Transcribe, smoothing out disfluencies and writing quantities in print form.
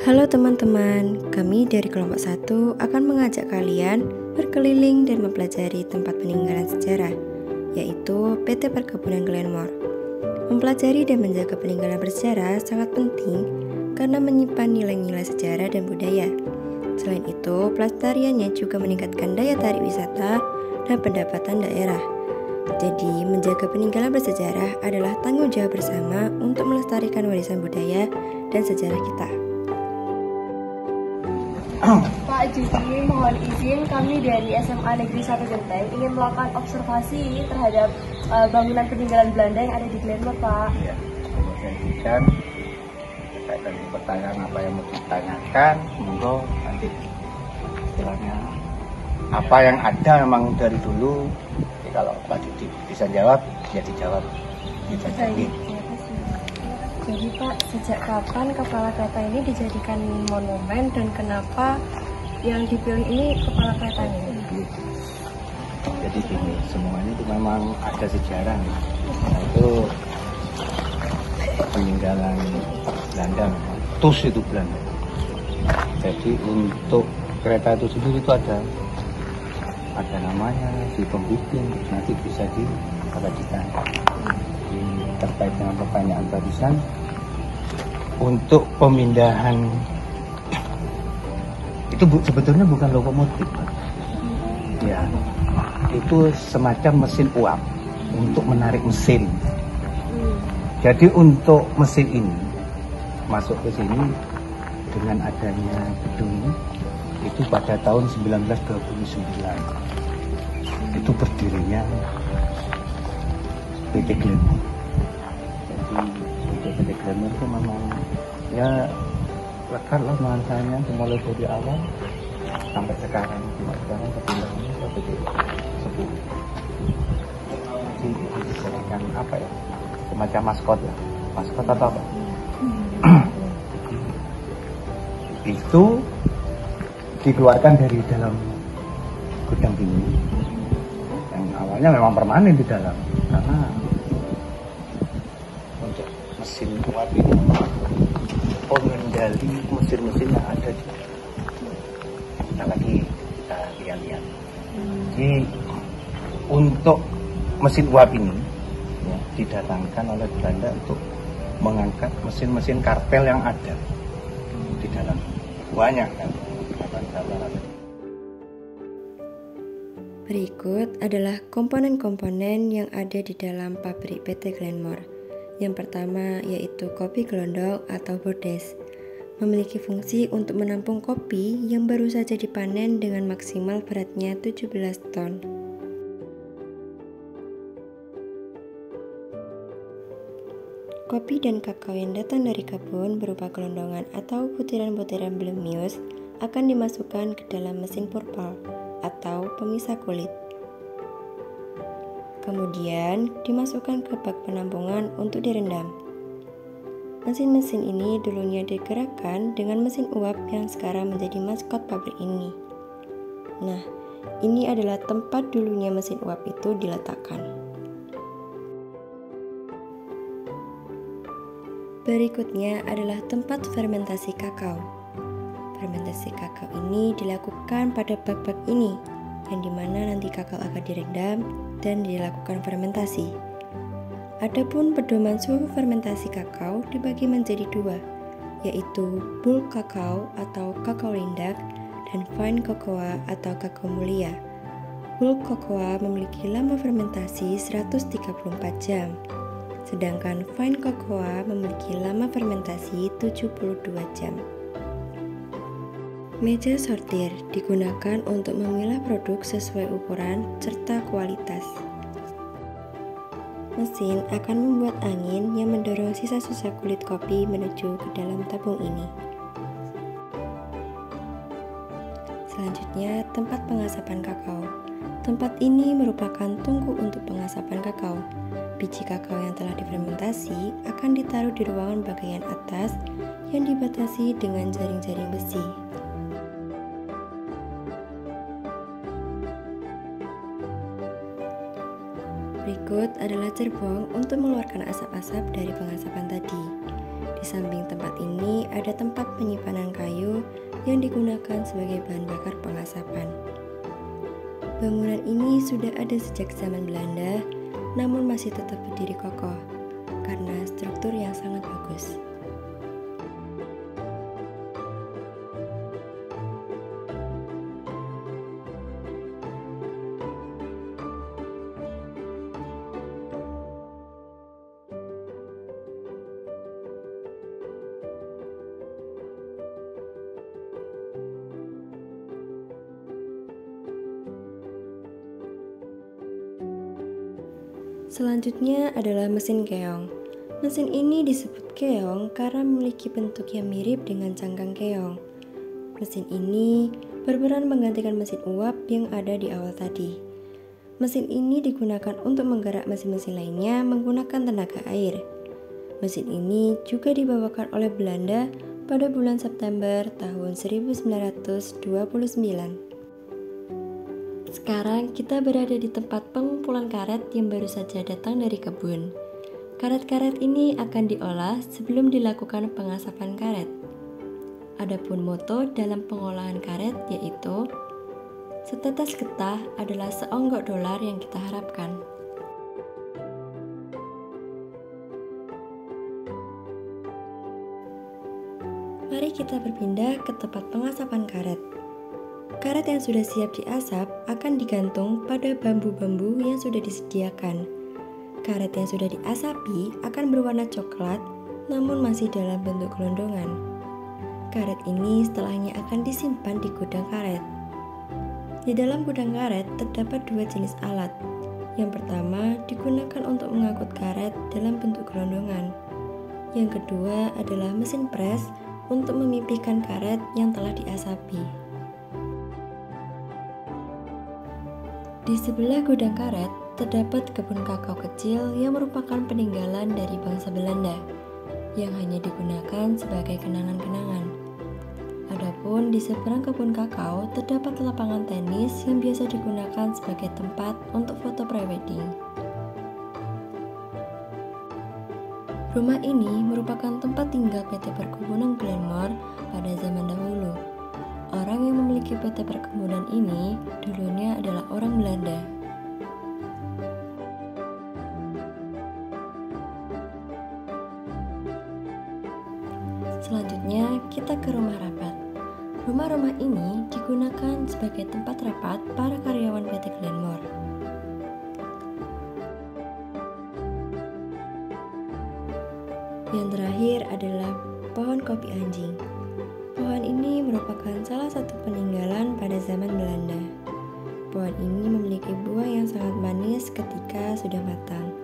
Halo teman-teman, kami dari kelompok 1 akan mengajak kalian berkeliling dan mempelajari tempat peninggalan sejarah, yaitu PT Perkebunan Glenmore. Mempelajari dan menjaga peninggalan bersejarah sangat penting karena menyimpan nilai-nilai sejarah dan budaya. Selain itu, pelestariannya juga meningkatkan daya tarik wisata dan pendapatan daerah. Jadi, menjaga peninggalan bersejarah adalah tanggung jawab bersama untuk melestarikan warisan budaya dan sejarah kita. Pak, jadi mohon izin kami dari SMA Negeri 1 Genteng ingin melakukan observasi terhadap bangunan peninggalan Belanda yang ada di Glenmore, Pak. Iya, kemudian berkaitan dengan pertanyaan apa yang mau ditanyakan, monggo nanti istilahnya apa yang ada memang dari dulu. Jadi kalau Pak Didi bisa jawab, ya dijawab. Kita jadi. Jadi Pak, sejak kapan kepala kereta ini dijadikan monumen dan kenapa yang dipilih ini kepala keretanya? Jadi gini, semuanya itu memang ada sejarah. Nah, itu peninggalan Belanda memang. TUS itu Belanda. Jadi untuk kereta itu sendiri itu ada namanya di pembikin, nanti bisa diperhatikan. Terkait dengan pertanyaan barusan, untuk pemindahan itu sebetulnya bukan lokomotif, ya, itu semacam mesin uap untuk menarik mesin. Jadi untuk mesin ini masuk ke sini dengan adanya gedung itu pada tahun 1929 itu berdirinya PT Glenmore. Jadi PT Glenmore itu memang ya lekat lah nuansanya mulai dari awal sampai sekarang. Kepindahannya ke PT 10. Jadi dijadikan apa ya, semacam maskot ya, maskot atau apa? Itu dikeluarkan dari dalam gudang ini yang awalnya memang permanen di dalam, karena untuk mesin uap ini pengendali mesin-mesin yang ada di kita lagi kita lihat-lihat. Jadi untuk mesin uap ini ya, didatangkan oleh Belanda untuk mengangkat mesin-mesin kartel yang ada di dalam, banyak kan. Berikut adalah komponen-komponen yang ada di dalam pabrik PT Glenmore. Yang pertama yaitu kopi gelondong atau bordes, memiliki fungsi untuk menampung kopi yang baru saja dipanen dengan maksimal beratnya 17 ton. Kopi dan kakao yang datang dari kebun berupa gelondongan atau butiran-butiran blemius akan dimasukkan ke dalam mesin purpal atau pemisah kulit. Kemudian dimasukkan ke bak penampungan untuk direndam. Mesin-mesin ini dulunya digerakkan dengan mesin uap yang sekarang menjadi maskot pabrik ini. Nah, ini adalah tempat dulunya mesin uap itu diletakkan. Berikutnya adalah tempat fermentasi kakao. Fermentasi kakao ini dilakukan pada bak-bak ini, yang dimana nanti kakao akan direndam dan dilakukan fermentasi. Adapun pedoman suhu fermentasi kakao dibagi menjadi dua, yaitu bulk kakao atau kakao lindak dan fine cocoa atau kakao mulia. Bulk cocoa memiliki lama fermentasi 134 jam, sedangkan fine cocoa memiliki lama fermentasi 72 jam. Meja sortir digunakan untuk memilah produk sesuai ukuran serta kualitas. Mesin akan membuat angin yang mendorong sisa-sisa kulit kopi menuju ke dalam tabung ini. Selanjutnya, tempat pengasapan kakao. Tempat ini merupakan tungku untuk pengasapan kakao. Biji kakao yang telah difermentasi akan ditaruh di ruangan bagian atas yang dibatasi dengan jaring-jaring besi. Berikut adalah cerbong untuk mengeluarkan asap-asap dari pengasapan tadi. Di Di samping tempat ini ada tempat penyimpanan kayu yang digunakan sebagai bahan bakar pengasapan. Bangunan ini sudah ada sejak zaman Belanda, namun masih tetap berdiri kokoh karena struktur yang sangat bagus. Selanjutnya adalah mesin keong. Mesin ini disebut keong karena memiliki bentuk yang mirip dengan cangkang keong. Mesin ini berperan menggantikan mesin uap yang ada di awal tadi. Mesin ini digunakan untuk menggerak mesin-mesin lainnya menggunakan tenaga air. Mesin ini juga dibawakan oleh Belanda pada bulan September tahun 1929. Sekarang kita berada di tempat pengumpulan karet yang baru saja datang dari kebun. Karet-karet ini akan diolah sebelum dilakukan pengasapan karet. Adapun moto dalam pengolahan karet yaitu setetes getah adalah seonggok dolar yang kita harapkan. Mari kita berpindah ke tempat pengasapan karet. Karet yang sudah siap diasap akan digantung pada bambu-bambu yang sudah disediakan. Karet yang sudah diasapi akan berwarna coklat namun masih dalam bentuk gelondongan. Karet ini setelahnya akan disimpan di gudang karet. Di dalam gudang karet terdapat dua jenis alat. Yang pertama digunakan untuk mengangkut karet dalam bentuk gelondongan. Yang kedua adalah mesin pres untuk memipihkan karet yang telah diasapi. Di sebelah gudang karet terdapat kebun kakao kecil yang merupakan peninggalan dari bangsa Belanda yang hanya digunakan sebagai kenangan-kenangan. Adapun di seberang kebun kakao terdapat lapangan tenis yang biasa digunakan sebagai tempat untuk foto prewedding. Rumah ini merupakan tempat tinggal PT Perkebunan Glenmore pada zaman dahulu. Orang yang memiliki PT Perkebunan ini dulunya adalah orang Belanda. Selanjutnya kita ke rumah rapat. Rumah-rumah ini digunakan sebagai tempat rapat para karyawan PT Glenmore. Yang terakhir adalah pohon kopi anjing. Pohon ini merupakan salah satu peninggalan pada zaman Belanda. Pohon ini memiliki buah yang sangat manis ketika sudah matang.